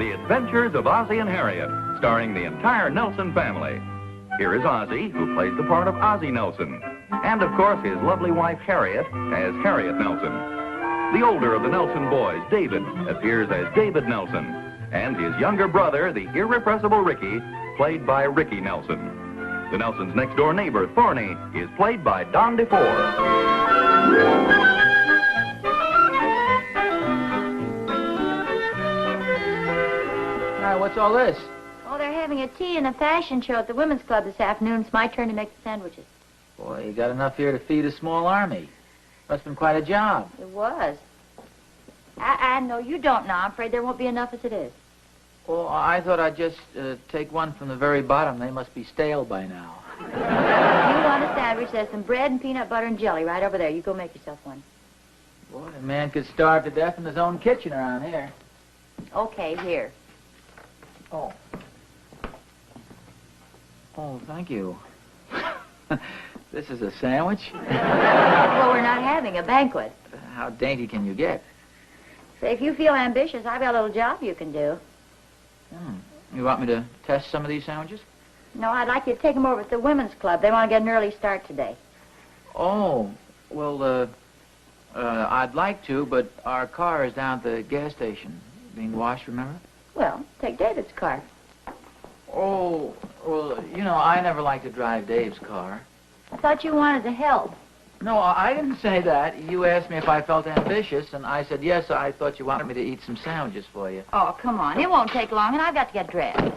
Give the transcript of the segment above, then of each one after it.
The Adventures of Ozzie and Harriet, starring the entire Nelson family. Here is Ozzie, who plays the part of Ozzie Nelson. And, of course, his lovely wife, Harriet, as Harriet Nelson. The older of the Nelson boys, David, appears as David Nelson. And his younger brother, the irrepressible Ricky, played by Ricky Nelson. The Nelsons' next-door neighbor, Thorny, is played by Don DeFore. What's all this? Oh, they're having a tea and a fashion show at the Women's Club this afternoon. It's my turn to make the sandwiches. Boy, you got enough here to feed a small army. Must have been quite a job. It was. No, you don't now. I'm afraid there won't be enough as it is. Well, I thought I'd just take one from the very bottom. They must be stale by now. You want a sandwich? There's some bread and peanut butter and jelly right over there. You go make yourself one. Boy, a man could starve to death in his own kitchen around here. Okay, here. Oh. Oh, thank you. This is a sandwich? Well, we're not having a banquet. How dainty can you get? Say, if you feel ambitious, I've got a little job you can do. You want me to test some of these sandwiches? No, I'd like you to take them over to the Women's Club. They want to get an early start today. Oh, well, I'd like to, but our car is down at the gas station. Being washed, remember? Well, take David's car. Oh, well, you know, I never like to drive Dave's car. I thought you wanted to help. No, I didn't say that. You asked me if I felt ambitious, and I said yes. I thought you wanted me to eat some sandwiches for you. Oh, come on. It won't take long, and I've got to get dressed.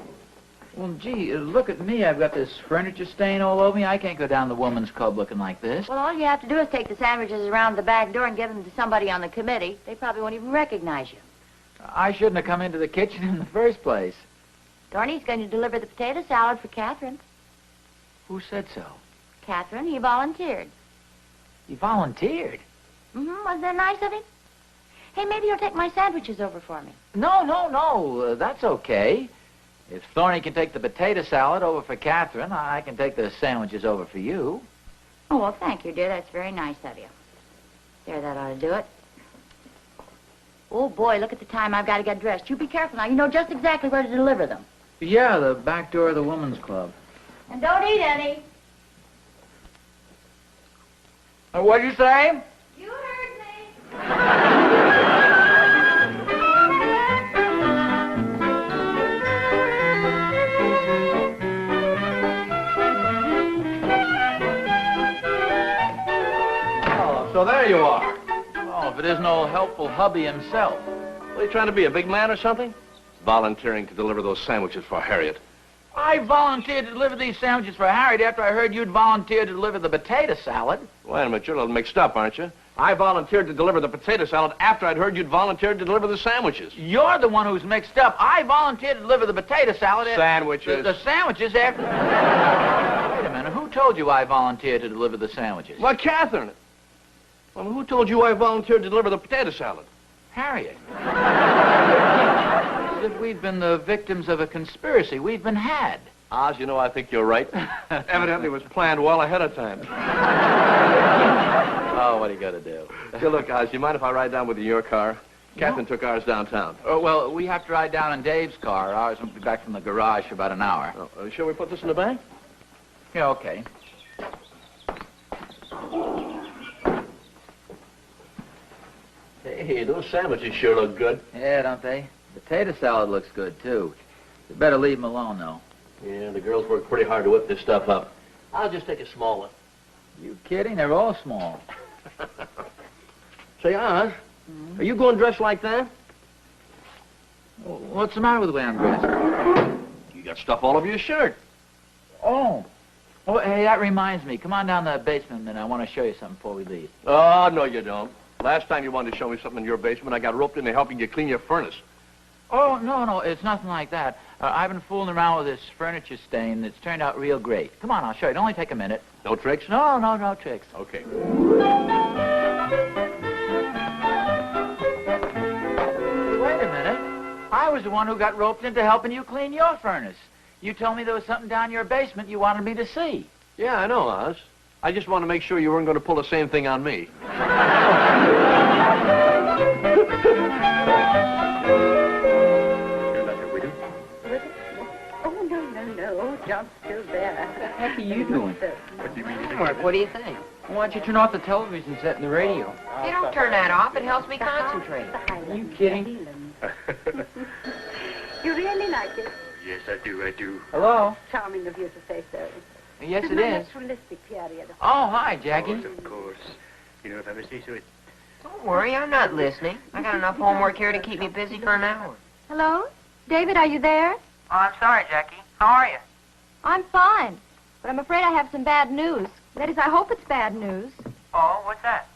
Well, gee, look at me. I've got this furniture stain all over me. I can't go down the Women's Club looking like this. Well, all you have to do is take the sandwiches around the back door and give them to somebody on the committee. They probably won't even recognize you. I shouldn't have come into the kitchen in the first place. Dorney's going to deliver the potato salad for Catherine. Who said so? Catherine, he volunteered. He volunteered? Wasn't that nice of him? Hey, maybe you'll take my sandwiches over for me. No. That's okay. If Thorny can take the potato salad over for Catherine, I can take the sandwiches over for you. Oh, well, thank you, dear. That's very nice of you. There, that ought to do it. Oh, boy, look at the time. I've got to get dressed. You be careful now. You know just exactly where to deliver them. Yeah, the back door of the Women's Club. And don't eat any. What'd you say? You heard me. Oh, so there you are. Oh, if it isn't old helpful hubby himself. What, are you trying to be, a big man or something? Volunteering to deliver those sandwiches for Harriet. I volunteered to deliver these sandwiches for Harriet after I heard you'd volunteered to deliver the potato salad. Wait a minute, you're a little mixed up, aren't you? I volunteered to deliver the potato salad after I'd heard you'd volunteered to deliver the sandwiches. You're the one who's mixed up. I volunteered to deliver the potato salad after... Sandwiches. The sandwiches after... Wait a minute, who told you I volunteered to deliver the sandwiches? Well, Catherine. Well, who told you I volunteered to deliver the potato salad? Harriet. As if we'd been the victims of a conspiracy. We've been had. Oz, you know, I think you're right. Evidently it was planned well ahead of time. Oh, what are you going to do? Hey, look, Oz, you mind if I ride down with you in your car? Catherine took ours downtown. Oh, well, we have to ride down in Dave's car. Ours won't be back from the garage for about an hour. Oh, shall we put this in the bag? Yeah, okay. Hey, those sandwiches sure look good. Yeah, don't they? Potato salad looks good, too. You better leave them alone, though. Yeah, the girls work pretty hard to whip this stuff up. I'll just take a small one. You kidding? They're all small. Say, Oz, are you going dressed like that? What's the matter with the way I'm dressed? You got stuff all over your shirt. Oh, hey, that reminds me. Come on down to the basement a minute. I want to show you something before we leave. Oh, no, you don't. Last time you wanted to show me something in your basement, I got roped into helping you clean your furnace. Oh, no, it's nothing like that. I've been fooling around with this furniture stain that's turned out real great. Come on, I'll show you. It'll only take a minute. No tricks? No tricks. Okay. Hey, wait a minute. I was the one who got roped into helping you clean your furnace. You told me there was something down your basement you wanted me to see. Yeah, I know, Oz. I just want to make sure you weren't going to pull the same thing on me. Here, let John's still there. What the heck are you doing? What do you mean? Homework, what do you think? Why don't you turn off the television set and the radio? Hey, don't turn that off. It helps me concentrate. Are you kidding? You really like it? Yes, I do. Hello? Charming of you to say so. Yes, It's it my is. naturalistic period. Oh, hi, Jackie. Of course. You know, if I may say so, Don't worry, I'm not listening. I got enough homework here to keep me busy for an hour. Hello? David, are you there? Oh, I'm sorry, Jackie. How are you? I'm fine, but I'm afraid I have some bad news. That is, I hope it's bad news. Oh, what's that?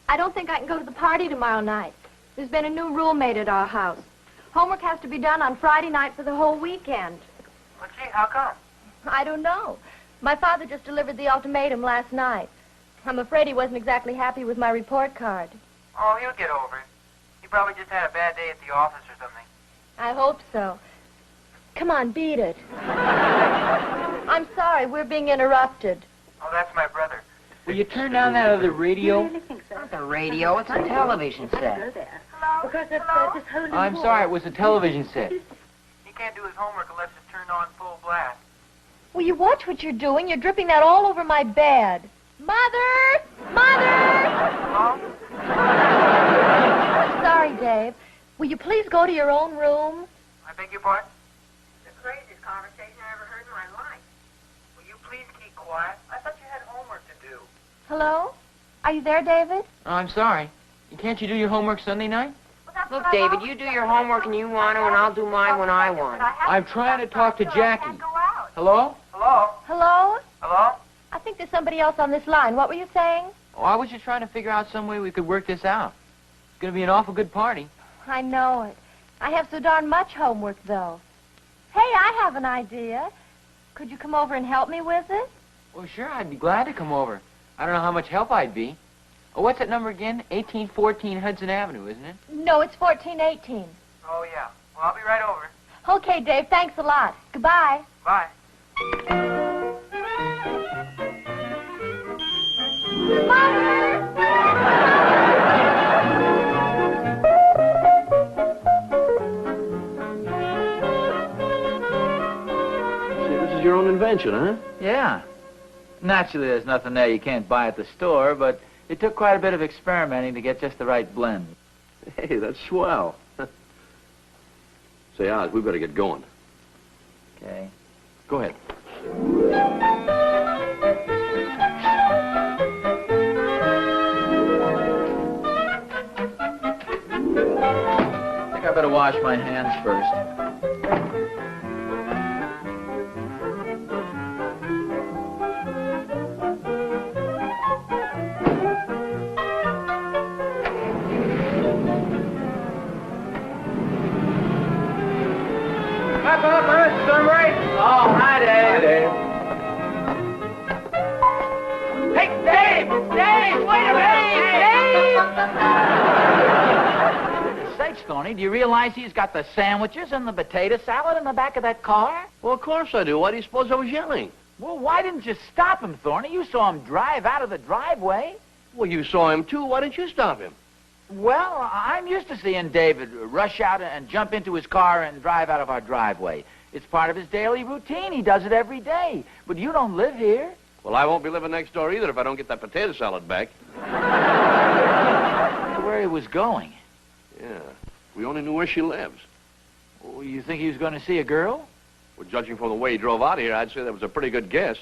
I don't think I can go to the party tomorrow night. There's been a new rule made at our house. Homework has to be done on Friday night for the whole weekend. Well, gee, how come? I don't know. My father just delivered the ultimatum last night. I'm afraid he wasn't exactly happy with my report card. Oh, he'll get over it. He probably just had a bad day at the office or something. I hope so. Come on, beat it. I'm sorry, we're being interrupted. Oh, that's my brother. Will you turn down that other You radio? really think so? Not the radio, it's a television Go set. there. Hello? Because of this whole I'm war. sorry, it was a television set. He can't do his homework unless it's turned on full blast. Will you watch what you're doing? You're dripping that all over my bed. Mother! Mother! Hello? I'm sorry, Dave. Will you please go to your own room? I beg your pardon? The craziest conversation I ever heard in my life. Will you please keep quiet? I thought you had homework to do. Hello? Are you there, David? Oh, I'm sorry. Can't you do your homework Sunday night? Look, David, you do your homework when you want to, and I'll do mine when I want. I'm trying to talk to Jackie. Hello? Hello? Hello? Hello? I think there's somebody else on this line. What were you saying? Oh, I was just trying to figure out some way we could work this out. It's going to be an awful good party. I know it. I have so darn much homework, though. Hey, I have an idea. Could you come over and help me with it? Well, sure, I'd be glad to come over. I don't know how much help I'd be. Oh, what's that number again? 1814 Hudson Avenue, isn't it? No, it's 1418. Oh, yeah. Well, I'll be right over. Okay, Dave, thanks a lot. Goodbye. Bye. See, this is your own invention, huh? Yeah. Naturally, there's nothing there you can't buy at the store, but it took quite a bit of experimenting to get just the right blend. Hey, that's swell. Say, Oz, we better get going. Okay. Go ahead. I think I better wash my hands first. Oh, hi, Dave. Hey, Dave! Dave! Wait a minute! Dave! Sakes, Thorny, do you realize he's got the sandwiches and the potato salad in the back of that car? Well, of course I do. Why do you suppose I was yelling? Well, why didn't you stop him, Thorny? You saw him drive out of the driveway. Well, you saw him, too. Why didn't you stop him? Well, I'm used to seeing David rush out and jump into his car and drive out of our driveway. It's part of his daily routine. He does it every day. But you don't live here. Well, I won't be living next door either if I don't get that potato salad back. I wonder where he was going. Yeah. We only knew where she lives. Oh, you think he was going to see a girl? Well, judging from the way he drove out of here, I'd say that was a pretty good guess.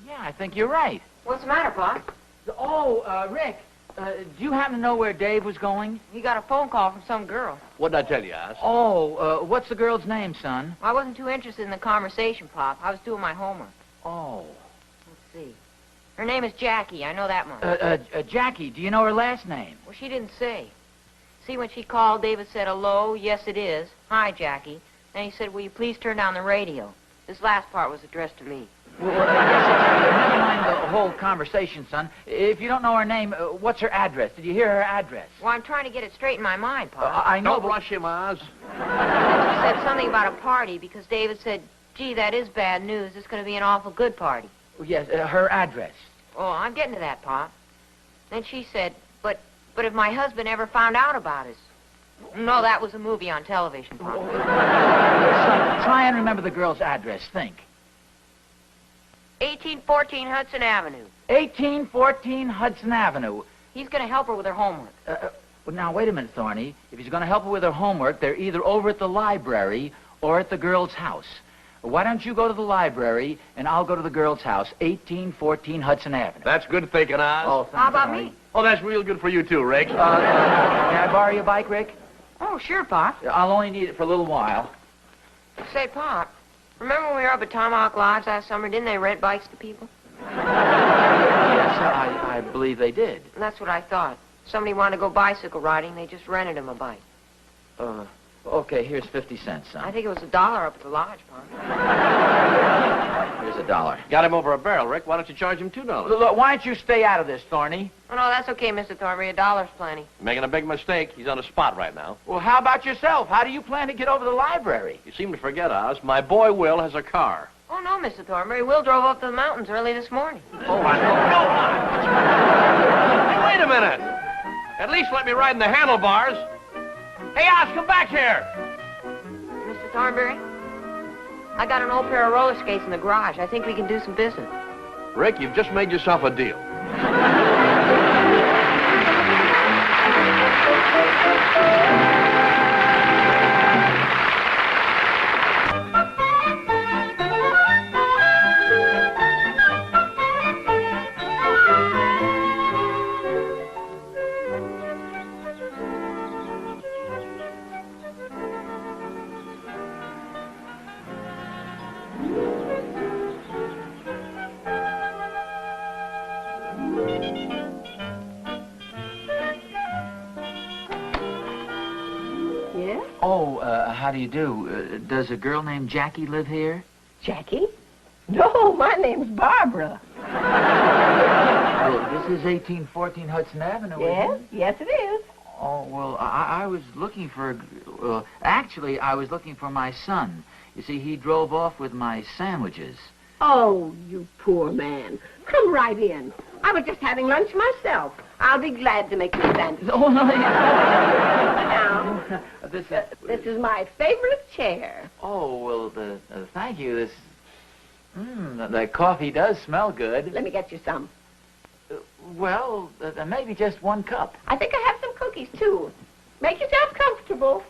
Yeah, I think you're right. What's the matter, Pop? Oh, Rick, do you happen to know where Dave was going? He got a phone call from some girl. What'd I tell you, Oz? Oh, what's the girl's name, son? I wasn't too interested in the conversation, Pop. I was doing my homework. Oh. Let's see. Her name is Jackie. I know that much. Jackie, do you know her last name? Well, she didn't say. See, when she called, David said, hello, yes, it is. Hi, Jackie. Then he said, will you please turn down the radio? This last part was addressed to me. Well, never mind the whole conversation, son. If you don't know her name, what's her address? Did you hear her address? Well, I'm trying to get it straight in my mind, Pop. I know, Don't rush him, Oz. She said something about a party because David said, gee, that is bad news. It's going to be an awful good party. Yes, her address. Oh, I'm getting to that, Pop. Then she said, but if my husband ever found out about us. No, that was a movie on television, Pop. Son, try and remember the girl's address. Think. 1814 Hudson Avenue. 1814 Hudson Avenue. He's going to help her with her homework. Well, now, wait a minute, Thorny. If he's going to help her with her homework, they're either over at the library or at the girl's house. Why don't you go to the library, and I'll go to the girl's house, 1814 Hudson Avenue. That's good thinking, Oz. Oh, thanks, How about Thorny. me? Oh, that's real good for you, too, Rick. May I borrow your bike, Rick? Oh, sure, Pop. I'll only need it for a little while. Say, Pop, remember when we were up at Tomahawk Lodge last summer? Didn't they rent bikes to people? Yes, I believe they did. That's what I thought. Somebody wanted to go bicycle riding. They just rented him a bike. Okay, here's 50 cents, son. I think it was $1 up at the lodge, Pop. Here's $1. Got him over a barrel, Rick. Why don't you charge him $2? Look, why don't you stay out of this, Thorny? Oh, no, that's okay, Mr. Thornberry. $1's plenty. Making a big mistake. He's on the spot right now. Well, how about yourself? How do you plan to get over to the library? You seem to forget, Oz. My boy Will has a car. Oh, no, Mr. Thornberry. Will drove up to the mountains early this morning. Oh, I know. Hey, wait a minute. At least let me ride in the handlebars. Hey, Oz, come back here. Mr. Thornberry, I got an old pair of roller skates in the garage. I think we can do some business. Rick, you've just made yourself a deal. Yes? Oh, how do you do? Does a girl named Jackie live here? Jackie? No, my name's Barbara. Well, this is 1814 Hudson Avenue, Yes? isn't it? Yes, it is. Oh, well, I was looking for... actually, I was looking for my son. You see, he drove off with my sandwiches. Oh, you poor man. Come right in. I was just having lunch myself. I'll be glad to make you a sandwich. Oh, no, Now, this this is my favorite chair. Oh, well, thank you. This... the coffee does smell good. Let me get you some. Well, maybe just one cup. I think I have some cookies, too. Make yourself comfortable.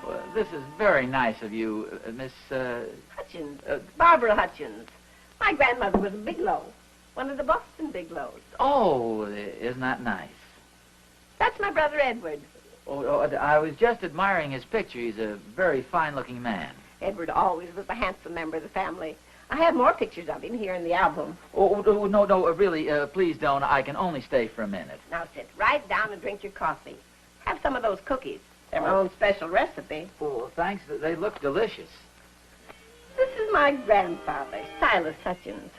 Well, this is very nice of you, Miss... Hutchins. Barbara Hutchins. My grandmother was a Bigelow. One of the Boston Bigelows. Oh, isn't that nice? That's my brother Edward. Oh, I was just admiring his picture. He's a very fine-looking man. Edward always was a handsome member of the family. I have more pictures of him here in the album. Oh, no, really, please don't. I can only stay for a minute. Now sit right down and drink your coffee. Have some of those cookies. They're my own special recipe. Oh, thanks. They look delicious. This is my grandfather, Silas Hutchins.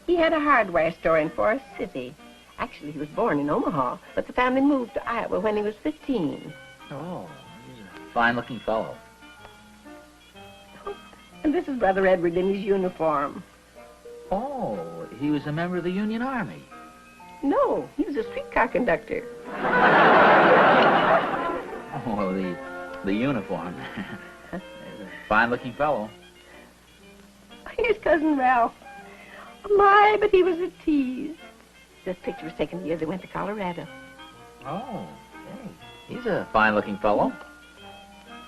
He had a hardware store in Forest City. Actually, he was born in Omaha, but the family moved to Iowa when he was 15. Oh, he's a fine-looking fellow. And this is Brother Edward in his uniform. Oh, he was a member of the Union Army. No, he was a streetcar conductor. Oh, well, the uniform. He's a fine-looking fellow. Here's Cousin Ralph. My, but he was a tease. This picture was taken the year they went to Colorado. Oh, hey, he's a fine-looking fellow.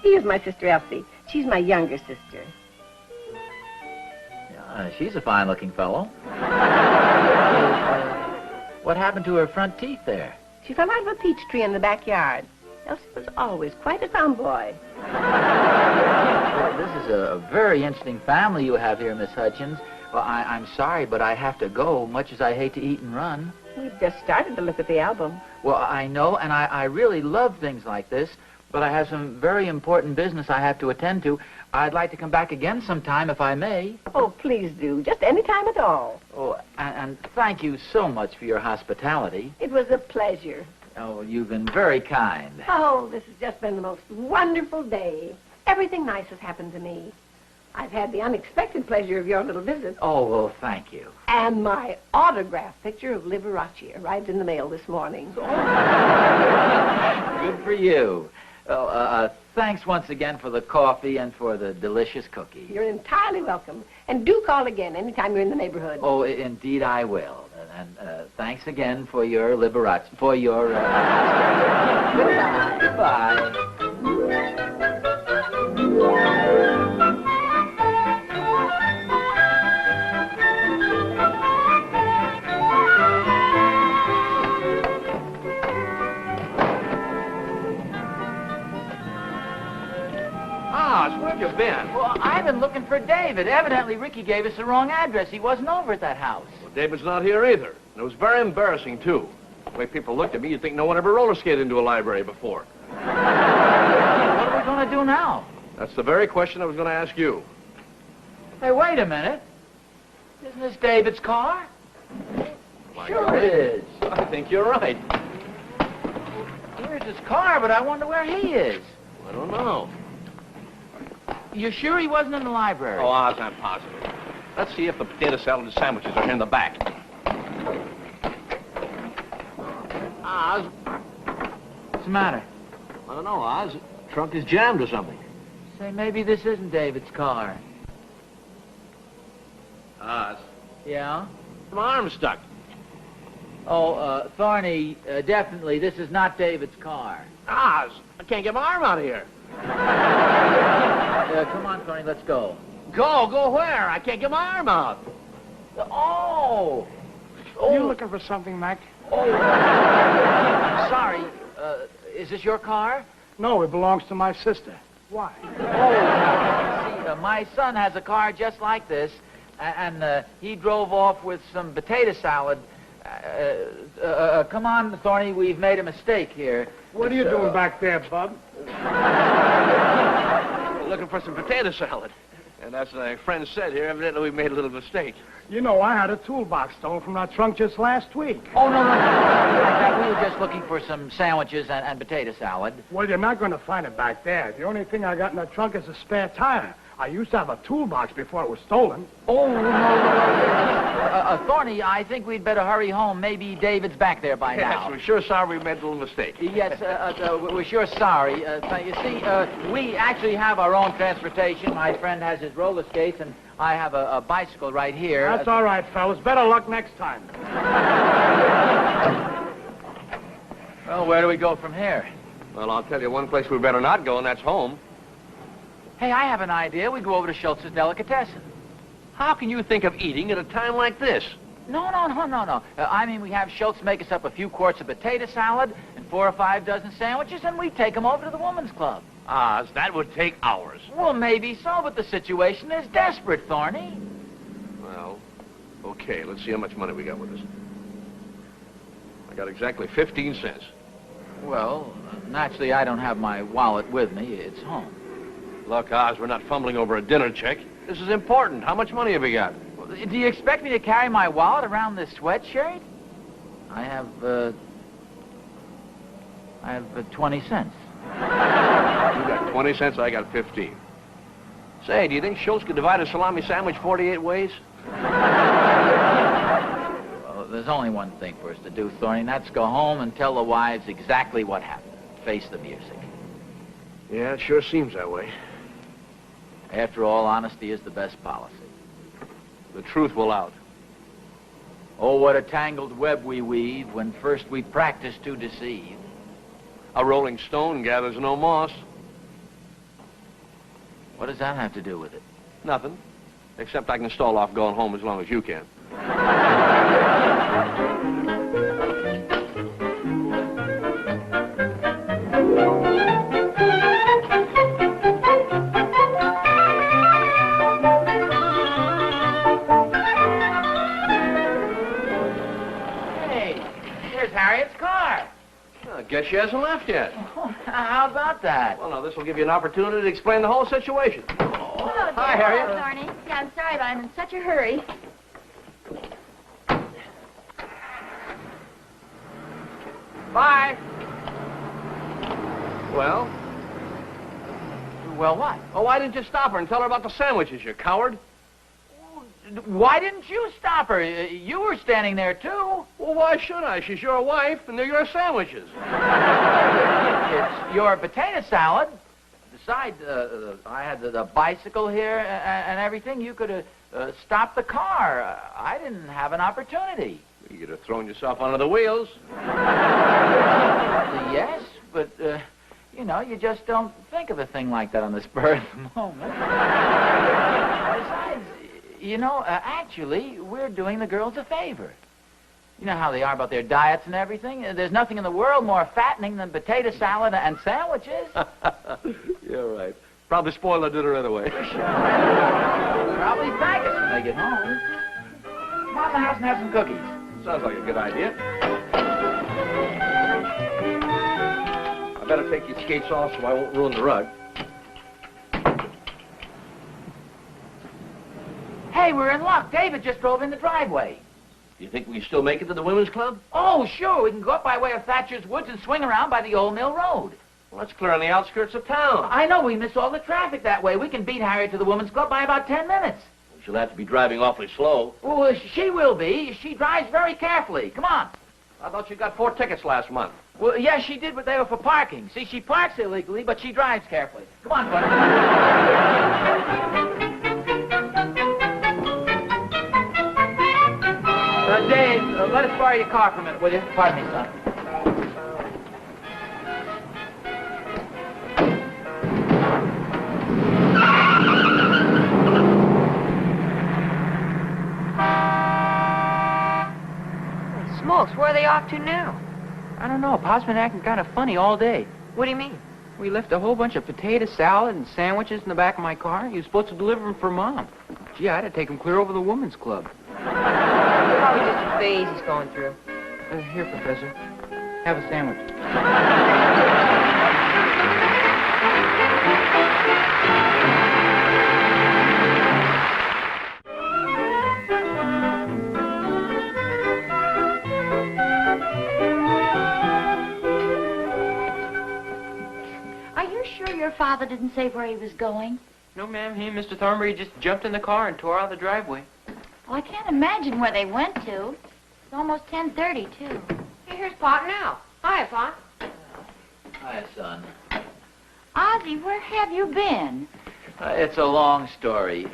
Here's my sister Elsie. She's my younger sister. She's a fine-looking fellow. What happened to her front teeth there? She fell out of a peach tree in the backyard. Elsie was always quite a tomboy. Well, this is a very interesting family you have here, Miss Hutchins. Well, I'm sorry, but I have to go, much as I hate to eat and run. We've just started to look at the album. Well, I know, and I really love things like this, but I have some very important business I have to attend to. I'd like to come back again sometime, if I may. Oh, please do. Just any time at all. Oh, and thank you so much for your hospitality. It was a pleasure. Oh, you've been very kind. Oh, this has just been the most wonderful day. Everything nice has happened to me. I've had the unexpected pleasure of your little visit. Oh, well, thank you. And my autograph picture of Liberace arrived in the mail this morning. Good for you. Thanks once again for the coffee and for the delicious cookies. You're entirely welcome. And do call again anytime you're in the neighborhood. Oh, indeed I will. And thanks again for your Liberace, for your... Goodbye. Where have you been? Well, I've been looking for David. Evidently, Ricky gave us the wrong address. He wasn't over at that house. Well, David's not here either. And it was very embarrassing, too. The way people looked at me, you'd think no one ever roller skated into a library before. What are we going to do now? That's the very question I was going to ask you. Hey, wait a minute. Isn't this David's car? Sure it is. I think you're right. Here's his car, but I wonder where he is. I don't know. You sure he wasn't in the library? Oh, Oz, I'm positive. Let's see if the potato salad and sandwiches are here in the back. Oz, What's the matter? I don't know, Oz. The trunk is jammed or something. Say, maybe this isn't David's car. Oz, Yeah? my arm's stuck. Oh, Thorny, definitely, this is not David's car. Oz, I can't get my arm out of here. Come on, Thorny, let's go. Go where? I can't get my arm out. Oh! You looking for something, Mac? Sorry, is this your car? No, it belongs to my sister. Why? See, my son has a car just like this, and he drove off with some potato salad. Come on, Thorny, we've made a mistake here. What are you doing back there, Bub? Looking for some potato salad. And as my friend said here, evidently we made a little mistake. You know, I had a toolbox stolen from that trunk just last week. Oh, no. Like that. We were just looking for some sandwiches and potato salad. Well, you're not going to find it back there. The only thing I got in that trunk is a spare tire. I used to have a toolbox before it was stolen. Oh, no. Thorny, I think we'd better hurry home. Maybe David's back there by Yes, now. we're sure sorry we made a little mistake. Yes, we're sure sorry. You see, we actually have our own transportation. My friend has his roller skates, and I have a bicycle right here. That's all right, fellas. Better luck next time. Well, where do we go from here? Well, I'll tell you one place we better not go, and that's home. Hey, I have an idea. We go over to Schultz's Delicatessen. How can you think of eating at a time like this? No. I mean, we have Schultz make us up a few quarts of potato salad and 4 or 5 dozen sandwiches, and we take them over to the women's club. Oz, that would take hours. Well, maybe so, but the situation is desperate, Thorny. Well, okay, let's see how much money we got with us. I got exactly 15 cents. Well, naturally, I don't have my wallet with me. It's home. Look, Oz, we're not fumbling over a dinner check. This is important. How much money have you got? Well, do you expect me to carry my wallet around this sweatshirt? I have 20 cents. You got 20 cents, I got 15. Say, do you think Schultz could divide a salami sandwich 48 ways? Well, there's only one thing for us to do, Thorny, and that's go home and tell the wives exactly what happened. Face the music. Yeah, it sure seems that way. After all, honesty is the best policy. The truth will out. Oh, what a tangled web we weave when first we practice to deceive. A rolling stone gathers no moss. What does that have to do with it? Nothing. Except I can stall off going home as long as you can. Hey, here's Harriet's car. I guess she hasn't left yet. Oh, how about that? Well, now, this will give you an opportunity to explain the whole situation. Hello, Hi, Harriet. Thorny. Yeah, I'm sorry, but I'm in such a hurry. Bye. Well, Well, what? Oh, why didn't you stop her and tell her about the sandwiches, you coward? Why didn't you stop her? You were standing there, too. Well, why should I? She's your wife, and they're your sandwiches. It's your potato salad. Besides, I had the bicycle here and everything. You could have stopped the car. I didn't have an opportunity. You could have thrown yourself under the wheels. Yes, but, you know, you just don't think of a thing like that on the spur of the moment. Besides, you know, actually, we're doing the girls a favor. You know how they are about their diets and everything. There's nothing in the world more fattening than potato salad and sandwiches. You're right. Probably spoil their dinner anyway. Probably thank us when they get home. Come on in the house and have some cookies. Sounds like a good idea. I better take your skates off so I won't ruin the rug. Hey, we're in luck. David just drove in the driveway. You think we can still make it to the women's club? Oh, sure. We can go up by way of Thatcher's Woods and swing around by the Old Mill Road. Well, that's clear on the outskirts of town. I know. We miss all the traffic that way. We can beat Harriet to the women's club by about 10 minutes. She'll have to be driving awfully slow. Well, she will be. She drives very carefully. Come on. I thought you got 4 tickets last month. Well, yes, she did, but they were for parking. See, she parks illegally, but she drives carefully. Come on, buddy. Dave, let us borrow your car for a minute, will you? Pardon me, son. Smokes, where are they off to now? I don't know. Pop's been acting kind of funny all day. What do you mean? We left a whole bunch of potato salad and sandwiches in the back of my car. He was supposed to deliver them for Mom. Gee, I had to take them clear over the women's club. Probably just a phase he's going through. Here, Professor. Have a sandwich. Are you sure your father didn't say where he was going? No, ma'am. He and Mr. Thornbury just jumped in the car and tore out of the driveway. Well, I can't imagine where they went to. It's almost 10:30, too. Hey, here's Pop now. Hiya, Pop. Hi, son. Ozzie, where have you been? It's a long story.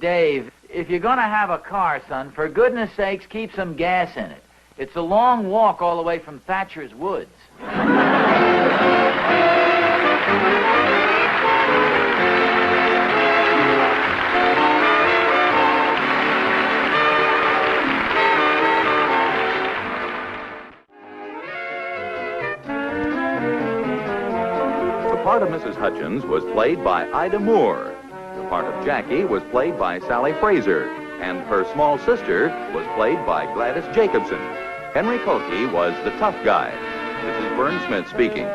Dave, if you're going to have a car, son, for goodness sakes, keep some gas in it. It's a long walk all the way from Thatcher's Woods. The part of Mrs. Hutchins was played by Ida Moore. The part of Jackie was played by Sally Fraser. And her small sister was played by Gladys Jacobson. Henry Koke was the tough guy. This is Vern Smith speaking.